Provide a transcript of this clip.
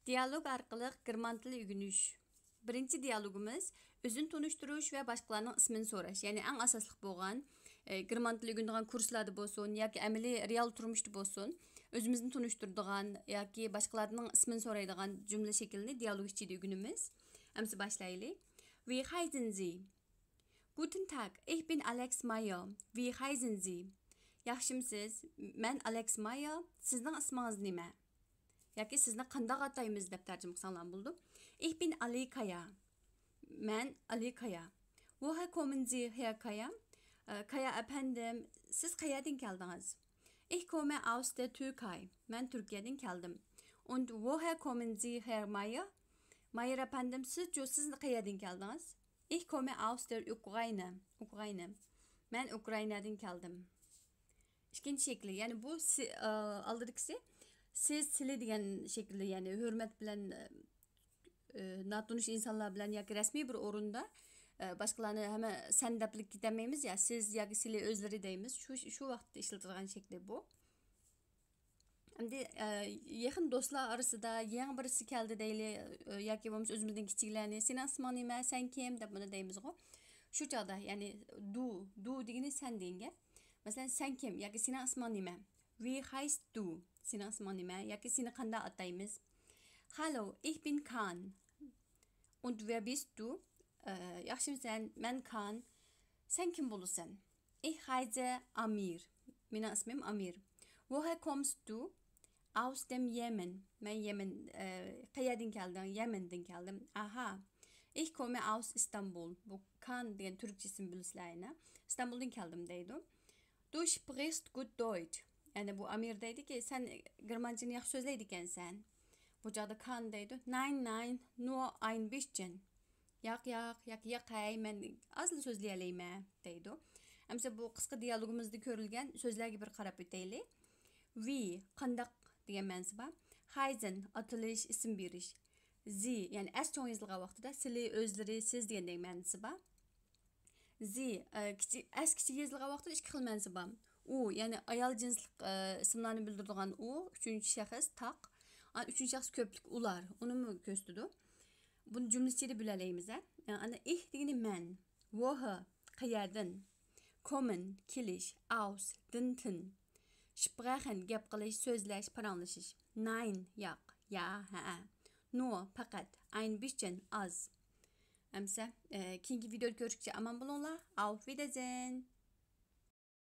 Diyalog arqılıq German tili öyreniş. Birinci diyalogumuz özün tunuşturuş ve başkalarının ismini soraş. Yani en asaslık bolğan German tili öyrəndiğan kurslarda bolsun yoki amaliy real turmuşda bolsun, özümüzni tunuşturduğan yoki başkalarının ismini soraydigan cümle şeklini diyalog içinde öyrənimiz. Əmsi başlayalım. Wie heißen Sie? Guten Tag, ich bin Alex Meyer. Wie heißen Sie? Yaxşımsınız? Ben Alex Meyer. Sizning ismingiz nima? Yoki sizni qanday ataymiz deb tarjima qilsanglar bo'ldi. Ich bin Ali Kaya. Men Ali Kaya. Woher kommen Sie, Herr Kaya? Kaya efendim, siz qayerdan keldiniz? Ich komme aus der Türkei. Men Türkiye'den geldim. Und woher kommen Sie, Herr Meyer? Meyer efendim, siz qayerdan keldiniz? Ich komme aus der Ukraine. Ukraine. Men Ukrayna'dan geldim. İkinci şekli, yani bu aldırıksı siz sili degan şekilde, yani hürmet bilen natunuş insanlar bilen yoki resmi bir orunda başkalarını hemen sen deplik gidemeyimiz ya, siz yoki sili özleri deymiz. Şu vaqtda işletilgan şekli bu. Endi yaqin do'stlar orasida yangi birisi keldi deyli yoki bo'lmasa o'zimizdan kichiklarni sen isming nima, sen kim deb buni deymiz-ku. Shu chog'da, ya'ni du degani sen degan. Masalan, sen kim yoki sening isming nima? Wie heißt du? Sening isming nima yoki seni qanday ataymiz? Hallo, ich bin Kan. Und wer bist du? Yaxshimisan, men Kan. Sen kim bo'lursan? Ich heiße Amir. Mening ismim Amir. Woher kommst du? Aus dem Yemen. Men Yemen, qayerdan keldim? Yemendan keldim. Aha. Ich komme aus Istanbul. Bu Kan degan Türkçesini bilsizlar. İstanbuldan keldim deydi. Du sprichst gut Deutsch. Yani bu Amir deydi ki sen Germancını yaxşı sözleydi ekansan. Bu çağda Kan deydi. Nein, nur ein bisschen. Yaq, men azlı sözleyeleyim deydi. Əmsə bu qısqa diyalogumuzda görülgen sözlerge bir qarab öteyli. Wie, qandaq degan mənsi var. Heißen, atılış, isim beriş. Sie, yani əs çoğun yazılğan vaxtıda sili, özleri, siz degan mənsi var. Sie, əs kiçik yazılğan vaxtıda iki xil mənsi var. U, yani ayal cinslik isimlerini bildirdiğen u, üçüncü şəxs, taq. Üçüncü şəxs köplük, ular. Onu mu göstürdü? Bunu cümlesiyle bülələyimiz. Yani ich degeni mən. Woher, qayerdən. Kommen, keliş, aus, dintin. Sprechen, gap qilish, so'zlash, paranlashish. Nein, yo'q, ya, ha. Nur, faqat, ein bisschen, az. Amsa, keyingi videoda ko'rishguncha aman bo'linglar. Auf Wiedersehen.